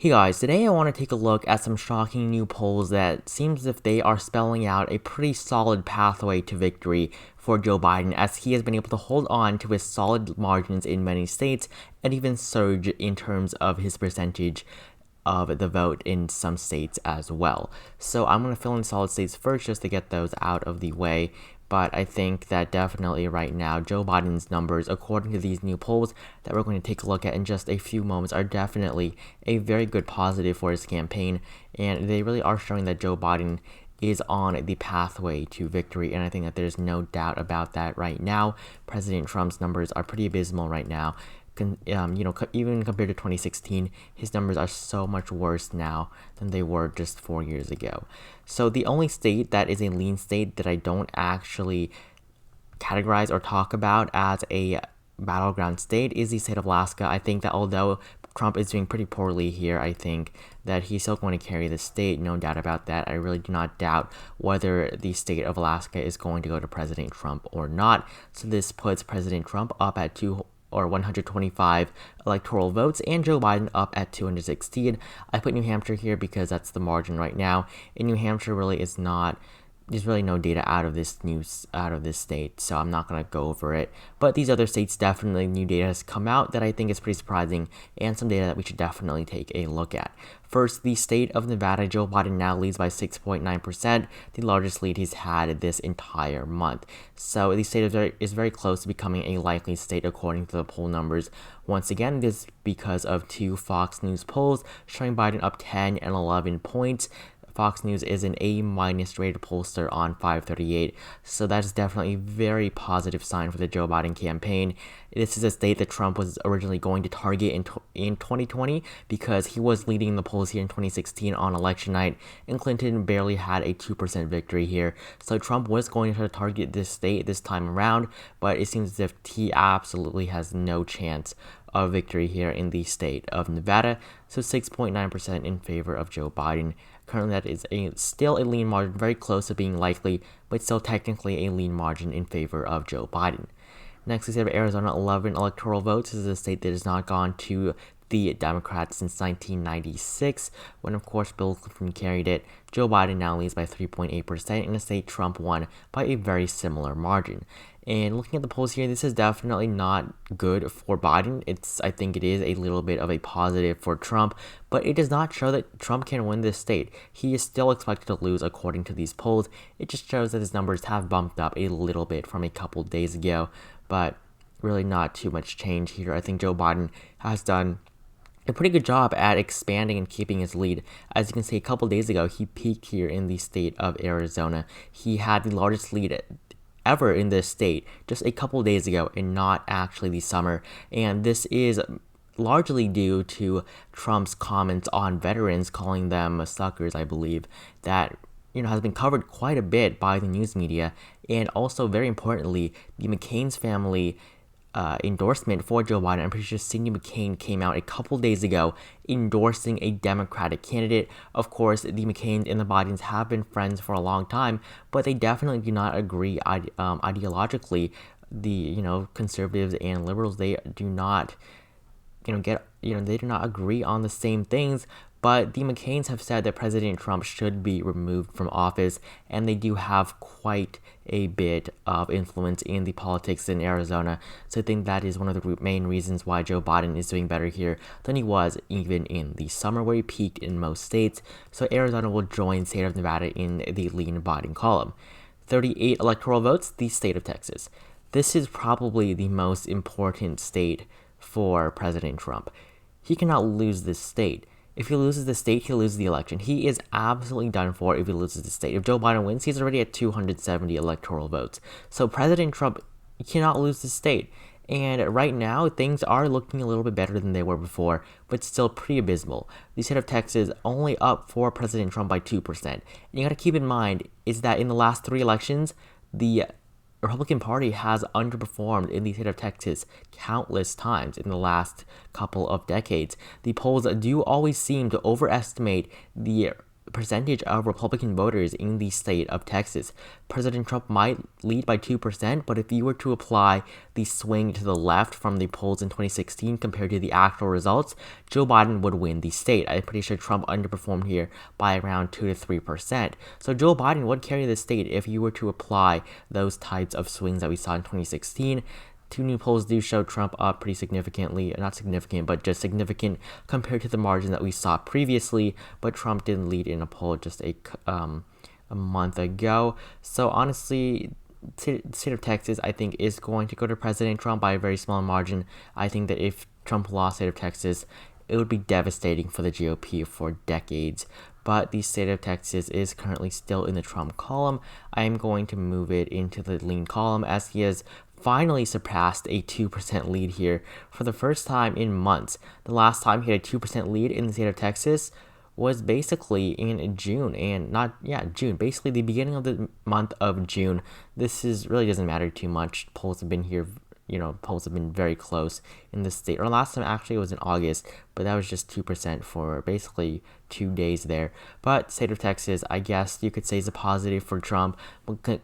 Hey guys, today I want to take a look at some shocking new polls that seems as if they are spelling out a pretty solid pathway to victory for Joe Biden, as he has been able to hold on to his solid margins in many states and even surge in terms of his percentage of the vote in some states as well. So I'm going to fill in solid states first just to get those out of the way. But I think that definitely right now, Joe Biden's numbers, according to these new polls that we're going to take a look at in just a few moments, are definitely a very good positive for his campaign. And they really are showing that Joe Biden is on the pathway to victory. And I think that there's no doubt about that right now. President Trump's numbers are pretty abysmal right now. Even compared to 2016, his numbers are so much worse now than they were just 4 years ago. So the only state that is a lean state that I don't actually categorize or talk about as a battleground state is the state of Alaska. I think that although Trump is doing pretty poorly here, I think that he's still going to carry the state, no doubt about that. I really do not doubt whether the state of Alaska is going to go to President Trump or not. So this puts President Trump up at 125 electoral votes, and Joe Biden up at 216. I put New Hampshire here because that's the margin right now. And New Hampshire really is not. There's really no data out of this state, so I'm not gonna go over it. But these other states, definitely new data has come out that I think is pretty surprising, and some data that we should definitely take a look at. First, the state of Nevada, Joe Biden now leads by 6.9%, the largest lead he's had this entire month. So the state is very close to becoming a likely state according to the poll numbers. Once again, this is because of two Fox News polls showing Biden up 10 and 11 points. Fox News is an A- rated pollster on 538, so that is definitely a very positive sign for the Joe Biden campaign. This is a state that Trump was originally going to target in 2020 because he was leading the polls here in 2016 on election night, and Clinton barely had a 2% victory here. So Trump was going to target this state this time around, but it seems as if he absolutely has no chance of victory here in the state of Nevada. So 6.9% in favor of Joe Biden. Currently, that is still a lean margin, very close to being likely, but still technically a lean margin in favor of Joe Biden. Next, we have Arizona, 11 electoral votes. This is a state that has not gone to the Democrats since 1996, when of course Bill Clinton carried it. Joe Biden now leads by 3.8% in a state Trump won by a very similar margin. And looking at the polls here, this is definitely not good for Biden. I think it is a little bit of a positive for Trump, but it does not show that Trump can win this state. He is still expected to lose according to these polls. It just shows that his numbers have bumped up a little bit from a couple days ago, but really not too much change here. I think Joe Biden has done a pretty good job at expanding and keeping his lead. As you can see, a couple days ago, he peaked here in the state of Arizona. He had the largest lead ever in this state just a couple days ago, and not actually the summer. And this is largely due to Trump's comments on veterans, calling them suckers, I believe, that has been covered quite a bit by the news media. And also, very importantly, the McCain's family endorsement for Joe Biden. I'm pretty sure Cindy McCain came out a couple days ago endorsing a Democratic candidate. Of course, the McCains and the Bidens have been friends for a long time, but they definitely do not agree ideologically. The conservatives and liberals, they do not they do not agree on the same things. But the McCains have said that President Trump should be removed from office, and they do have quite a bit of influence in the politics in Arizona. So I think that is one of the main reasons why Joe Biden is doing better here than he was even in the summer, where he peaked in most states. So Arizona will join the state of Nevada in the lean Biden column. 38 electoral votes, the state of Texas. This is probably the most important state for President Trump. He cannot lose this state. If he loses the state, he'll lose the election. He is absolutely done for if he loses the state. If Joe Biden wins, he's already at 270 electoral votes. So President Trump cannot lose the state. And right now, things are looking a little bit better than they were before, but still pretty abysmal. The state of Texas only up for President Trump by 2%. And you gotta keep in mind is that in the last 3 elections, the Republican Party has underperformed in the state of Texas countless times in the last couple of decades. The polls do always seem to overestimate the percentage of Republican voters in the state of Texas. President Trump might lead by 2%, but if you were to apply the swing to the left from the polls in 2016 compared to the actual results, Joe Biden would win the state. I'm pretty sure Trump underperformed here by around 2 to 3%. So Joe Biden would carry the state if you were to apply those types of swings that we saw in 2016. Two new polls do show Trump up pretty significantly, not significant, but just significant compared to the margin that we saw previously, but Trump did lead in a poll just a month ago. So honestly, the state of Texas, I think, is going to go to President Trump by a very small margin. I think that if Trump lost the state of Texas, it would be devastating for the GOP for decades. But the state of Texas is currently still in the Trump column. I am going to move it into the lean column as he has finally surpassed a 2% lead here for the first time in months. The last time he had a 2% lead in the state of Texas was basically in June, June, basically the beginning of the month of June. This really doesn't matter too much. Polls have been here, polls have been very close in the state. Or last time actually it was in August, but that was just 2% for basically 2 days there. But state of Texas, I guess you could say is a positive for Trump,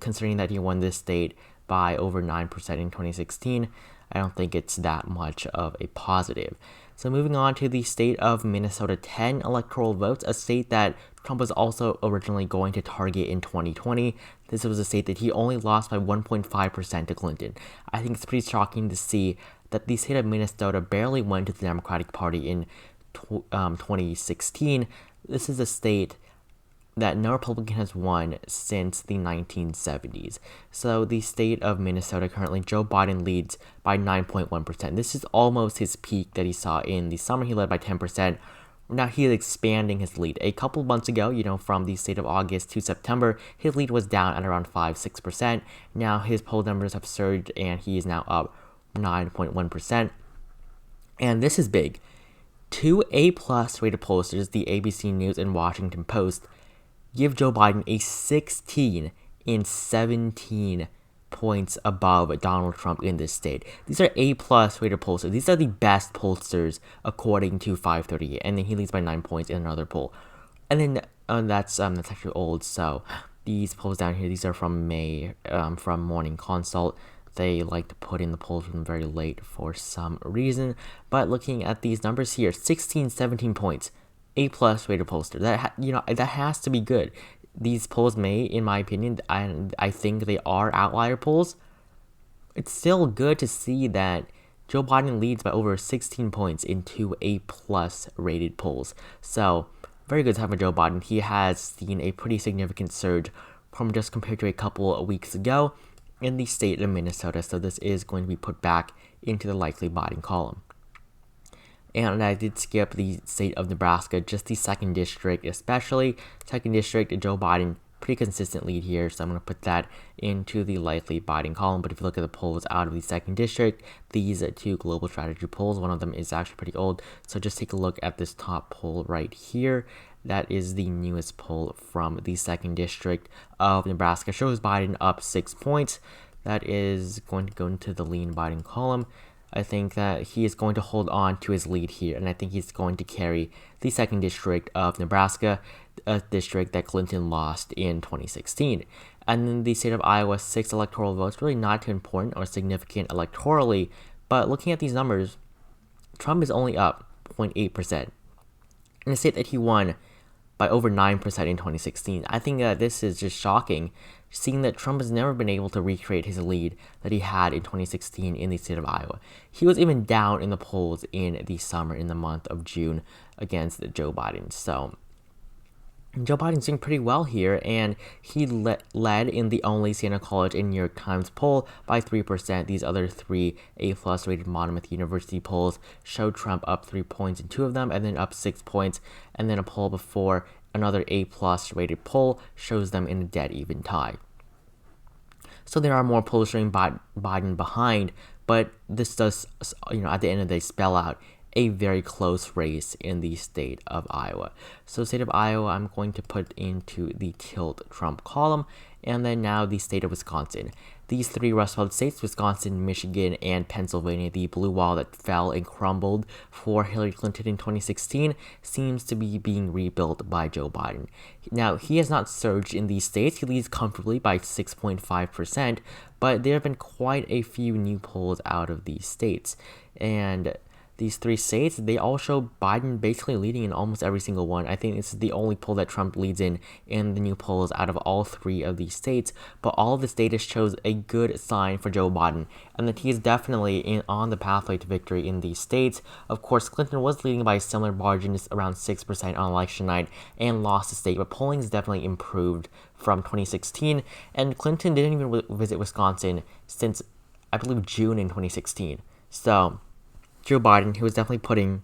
considering that he won this state by over 9% in 2016. I don't think it's that much of a positive. So moving on to the state of Minnesota, 10 electoral votes, a state that Trump was also originally going to target in 2020. This was a state that he only lost by 1.5% to Clinton. I think it's pretty shocking to see that the state of Minnesota barely went to the Democratic Party in 2016. This is a state that no Republican has won since the 1970s. So the state of Minnesota currently, Joe Biden leads by 9.1%. This is almost his peak that he saw in the summer. He led by 10%. Now he is expanding his lead. A couple months ago, from the state of August to September, his lead was down at around 5-6%. Now his poll numbers have surged and he is now up 9.1%. And this is big. Two A-plus rated pollsters, the ABC News and Washington Post, give Joe Biden a 16 in 17 points above Donald Trump in this state. These are A-plus rated pollsters. These are the best pollsters according to 538. And then he leads by 9 points in another poll. And then that's actually old. So these polls down here, these are from May, from Morning Consult. They like to put in the polls from very late for some reason. But looking at these numbers here, 16, 17 points. A-plus rated pollster. That has to be good. These polls may, in my opinion, I think they are outlier polls. It's still good to see that Joe Biden leads by over 16 points in two A-plus rated polls. So, very good time for Joe Biden. He has seen a pretty significant surge from just compared to a couple of weeks ago in the state of Minnesota. So this is going to be put back into the likely Biden column. And I did skip the state of Nebraska, just the 2nd district especially. 2nd district, Joe Biden, pretty consistent lead here, so I'm going to put that into the likely Biden column. But if you look at the polls out of the 2nd district, these two global strategy polls, one of them is actually pretty old. So just take a look at this top poll right here. That is the newest poll from the 2nd district of Nebraska. Shows Biden up 6 points. That is going to go into the lean Biden column. I think that he is going to hold on to his lead here, and I think he's going to carry the 2nd district of Nebraska, a district that Clinton lost in 2016. And then the state of Iowa, 6 electoral votes, really not too important or significant electorally, but looking at these numbers, Trump is only up 0.8%. In a state that he won by over 9% in 2016. I think that this is just shocking, seeing that Trump has never been able to recreate his lead that he had in 2016 in the state of Iowa. He was even down in the polls in the summer, in the month of June, against Joe Biden. So Joe Biden's doing pretty well here, and he led in the only Siena College and New York Times poll by 3%. These other 3 A-plus rated Monmouth University polls showed Trump up 3 points in 2 of them, and then up 6 points, and then a poll before another A-plus rated poll shows them in a dead even tie. So there are more polls showing Biden behind, but this does, at the end of the day, spell out a very close race in the state of Iowa. So state of Iowa, I'm going to put into the tilt Trump column, and then now the state of Wisconsin. These three Rust Belt states, Wisconsin, Michigan, and Pennsylvania, the blue wall that fell and crumbled for Hillary Clinton in 2016, seems to be being rebuilt by Joe Biden. Now, he has not surged in these states. He leads comfortably by 6.5%, but there have been quite a few new polls out of these states. And these three states, they all show Biden basically leading in almost every single one. I think this is the only poll that Trump leads in the new polls out of all three of these states, but all of this data shows a good sign for Joe Biden, and that he is definitely on the pathway to victory in these states. Of course, Clinton was leading by a similar margin, around 6% on election night, and lost the state, but polling has definitely improved from 2016, and Clinton didn't even visit Wisconsin since, I believe, June in 2016. So Joe Biden, who is definitely putting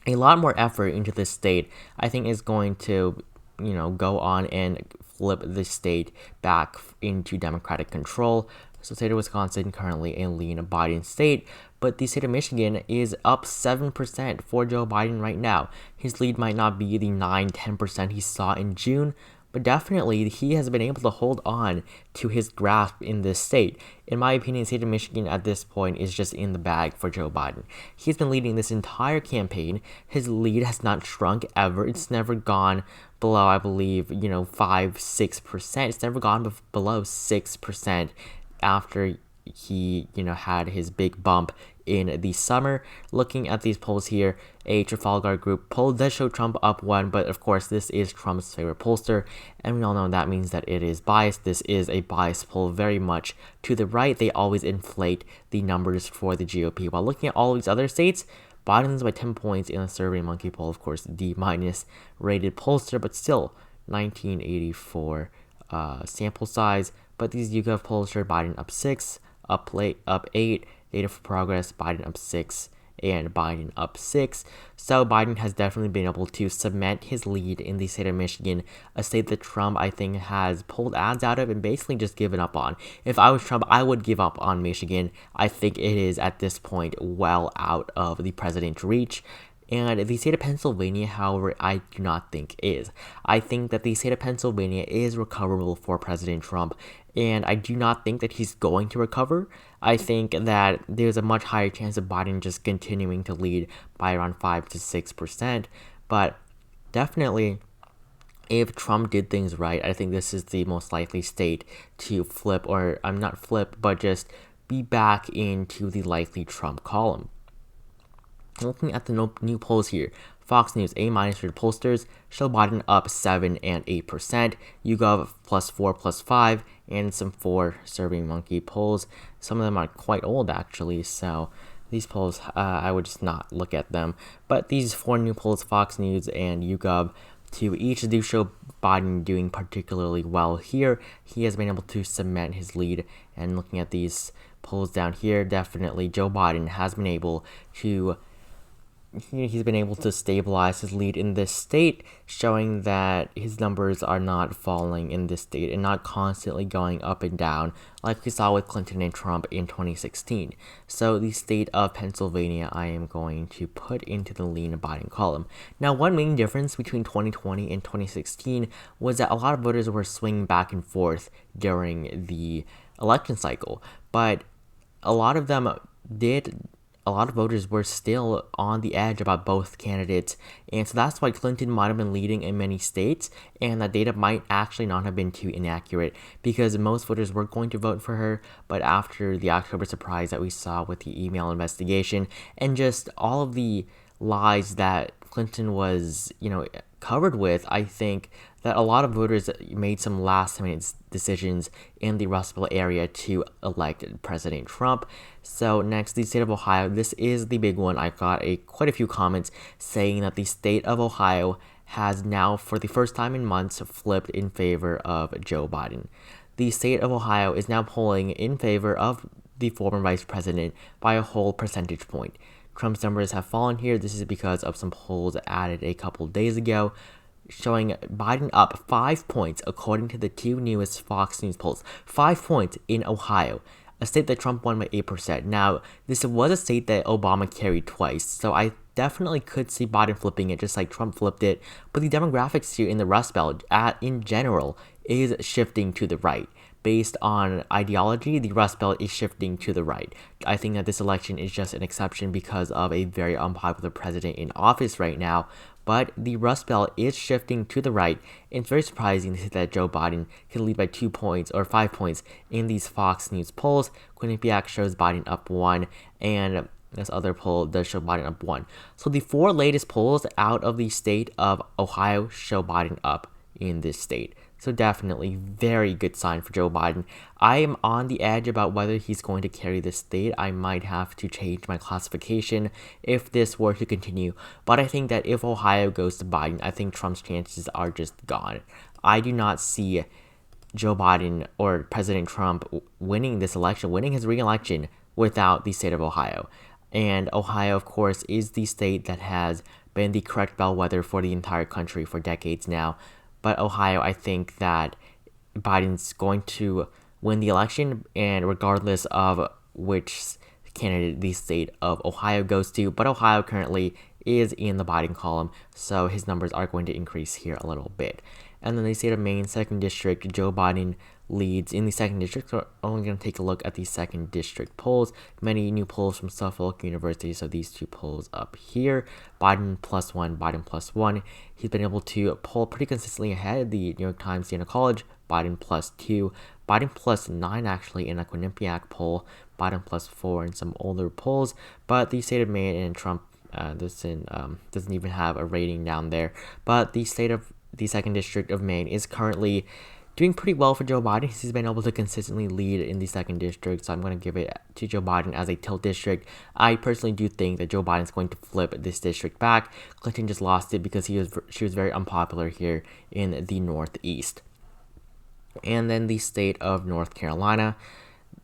a lot more effort into this state, I think is going to, go on and flip the state back into Democratic control. So the state of Wisconsin, currently a lean Biden state, but the state of Michigan is up 7% for Joe Biden right now. His lead might not be the 9-10% he saw in June, but definitely he has been able to hold on to his grasp in this state. In my opinion, the state of Michigan at this point is just in the bag for Joe Biden. He's been leading this entire campaign. His lead has not shrunk ever. It's never gone below, I believe, 5-6%. It's never gone below 6% after he, had his big bump in the summer. Looking at these polls here, a Trafalgar Group poll does show Trump up 1, but of course this is Trump's favorite pollster, and we all know that means that it is biased. This is a biased poll, very much to the right. They always inflate the numbers for the GOP. While looking at all these other states, Biden's by 10 points in the SurveyMonkey poll, of course, D- rated pollster, but still 1984 sample size. But these YouGov polls show Biden up 6, up 8, Data for Progress, Biden up 6, and Biden up 6. So Biden has definitely been able to cement his lead in the state of Michigan, a state that Trump, I think, has pulled ads out of and basically just given up on. If I was Trump, I would give up on Michigan. I think it is, at this point, well out of the president's reach. And the state of Pennsylvania, however, I do not think is. I think that the state of Pennsylvania is recoverable for President Trump, and I do not think that he's going to recover. I think that there's a much higher chance of Biden just continuing to lead by around 5-6%, but definitely, if Trump did things right, I think this is the most likely state to flip, or I'm not flip, but just be back into the likely Trump column. Looking at the new polls here, Fox News A- rated pollsters show Biden up 7 and 8%, YouGov +4, +5, and some 4 SurveyMonkey polls. Some of them are quite old actually, so these polls, I would just not look at them. But these 4 new polls, Fox News and YouGov, to each do show Biden doing particularly well here. He has been able to cement his lead, and looking at these polls down here, definitely Joe Biden has been able to stabilize his lead in this state, showing that his numbers are not falling in this state and not constantly going up and down like we saw with Clinton and Trump in 2016. So the state of Pennsylvania, I am going to put into the lean Biden column. Now, one main difference between 2020 and 2016 was that a lot of voters were swinging back and forth during the election cycle, but a lot of voters were still on the edge about both candidates, and so that's why Clinton might have been leading in many states, and that data might actually not have been too inaccurate, because most voters were going to vote for her, but after the October surprise that we saw with the email investigation, and just all of the lies that Clinton was, covered with, I think that a lot of voters made some last-minute decisions in the Rust Belt area to elect President Trump. So next, the state of Ohio. This is the big one. I got quite a few comments saying that the state of Ohio has now, for the first time in months, flipped in favor of Joe Biden. The state of Ohio is now polling in favor of the former vice president by a whole percentage point. Trump's numbers have fallen here. This is because of some polls added a couple days ago, showing Biden up 5 points according to the 2 newest Fox News polls. 5 points in Ohio, a state that Trump won by 8%. Now, this was a state that Obama carried twice, so I definitely could see Biden flipping it just like Trump flipped it, but the demographics here in the Rust Belt in general is shifting to the right. Based on ideology, the Rust Belt is shifting to the right. I think that this election is just an exception because of a very unpopular president in office right now, but the Rust Belt is shifting to the right. It's very surprising to see that Joe Biden can lead by 2 points or 5 points in these Fox News polls. Quinnipiac shows Biden up 1, and this other poll does show Biden up 1. So the 4 latest polls out of the state of Ohio show Biden up in this state. So definitely very good sign for Joe Biden. I am on the edge about whether he's going to carry this state. I might have to change my classification if this were to continue. But I think that if Ohio goes to Biden, I think Trump's chances are just gone. I do not see Joe Biden or President Trump winning this election, winning his re-election without the state of Ohio. And Ohio, of course, is the state that has been the correct bellwether for the entire country for decades now. But Ohio, I think that Biden's going to win the election, and regardless of which candidate the state of Ohio goes to, but Ohio currently is in the Biden column, so his numbers are going to increase here a little bit. And then the state of Maine, 2nd District, Joe Biden leads in the 2nd District. So we're only going to take a look at the 2nd District polls. Many new polls from Suffolk University, so these 2 polls up here. Biden +1, Biden +1. He's been able to poll pretty consistently ahead. The New York Times, Siena College, Biden +2. Biden +9 actually in a Quinnipiac poll. Biden +4 in some older polls. But the state of Maine and Trump doesn't even have a rating down there. But the state of the 2nd District of Maine is currently doing pretty well for Joe Biden. He's been able to consistently lead in the 2nd District, so I'm going to give it to Joe Biden as a tilt district. I personally do think that Joe Biden's going to flip this district back. Clinton just lost it because she was very unpopular here in the Northeast. And then the state of North Carolina,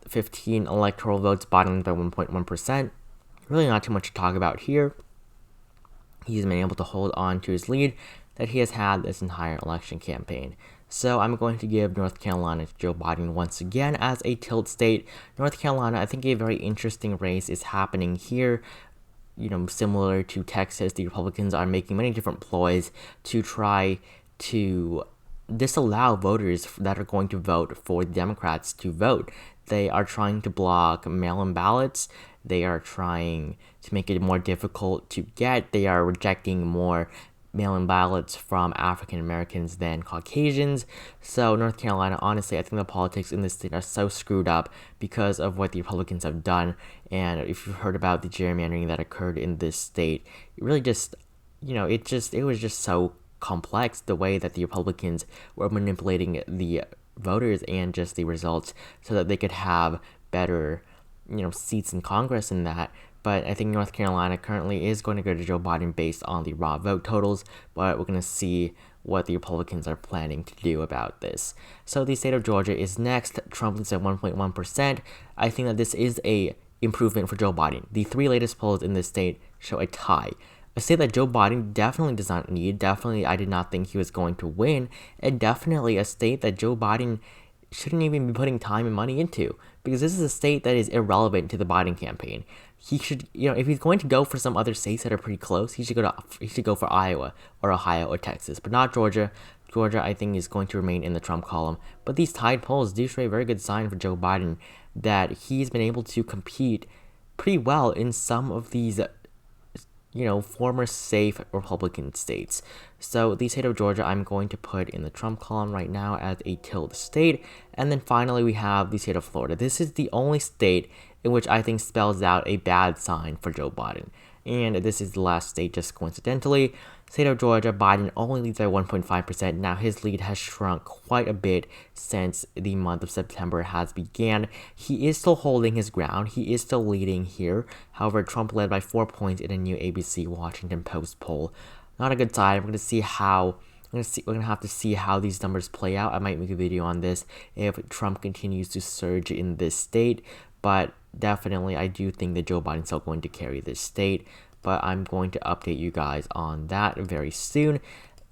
15 electoral votes, Biden by 1.1%. Really not too much to talk about here. He's been able to hold on to his lead that he has had this entire election campaign. So I'm going to give North Carolina to Joe Biden once again as a tilt state. North Carolina, I think a very interesting race is happening here. Similar to Texas, the Republicans are making many different ploys to try to disallow voters that are going to vote for the Democrats to vote. They are trying to block mail-in ballots. They are trying to make it more difficult to get. They are rejecting more mail-in ballots from African Americans than Caucasians. So North Carolina, honestly, I think the politics in this state are so screwed up because of what the Republicans have done. And if you've heard about the gerrymandering that occurred in this state, it really just, it was just so complex the way that the Republicans were manipulating the voters and just the results so that they could have better, seats in Congress and that. But I think North Carolina currently is going to go to Joe Biden based on the raw vote totals, but we're going to see what the Republicans are planning to do about this. So the state of Georgia is next. Trump is at 1.1%. I think that this is a improvement for Joe Biden. The 3 latest polls in this state show a tie. A state that Joe Biden definitely does not need. Definitely, I did not think he was going to win. And definitely a state that Joe Biden shouldn't even be putting time and money into, because this is a state that is irrelevant to the Biden campaign. He should, if he's going to go for some other states that are pretty close, he should go for Iowa or Ohio or Texas, but not Georgia. Georgia, I think, is going to remain in the Trump column. But these tied polls do show a very good sign for Joe Biden that he's been able to compete pretty well in some of these former safe Republican states. So the state of Georgia, I'm going to put in the Trump column right now as a tilt state. And then finally, we have the state of Florida. This is the only state in which I think spells out a bad sign for Joe Biden. And this is the last state just coincidentally. State of Georgia, Biden only leads by 1.5%. Now his lead has shrunk quite a bit since the month of September has began. He is still holding his ground. He is still leading here. However, Trump led by 4 points in a new ABC Washington Post poll. Not a good sign. We're gonna have to see how these numbers play out. I might make a video on this if Trump continues to surge in this state, but definitely I do think that Joe Biden's still going to carry this state. But I'm going to update you guys on that very soon.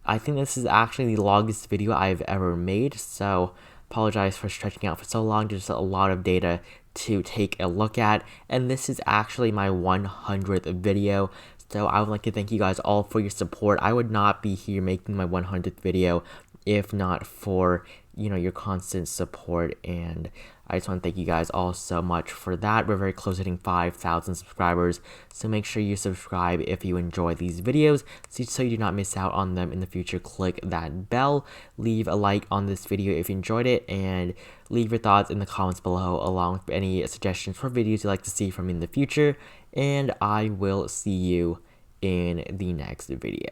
I think this is actually the longest video I've ever made, so apologize for stretching out for so long. There's a lot of data to take a look at, and this is actually my 100th video. So I would like to thank you guys all for your support. I would not be here making my 100th video if not for, your constant support, and I just want to thank you guys all so much for that. We're very close to hitting 5,000 subscribers, so make sure you subscribe if you enjoy these videos, so you do not miss out on them in the future. Click that bell, leave a like on this video if you enjoyed it, and leave your thoughts in the comments below, along with any suggestions for videos you'd like to see from me in the future, and I will see you in the next video.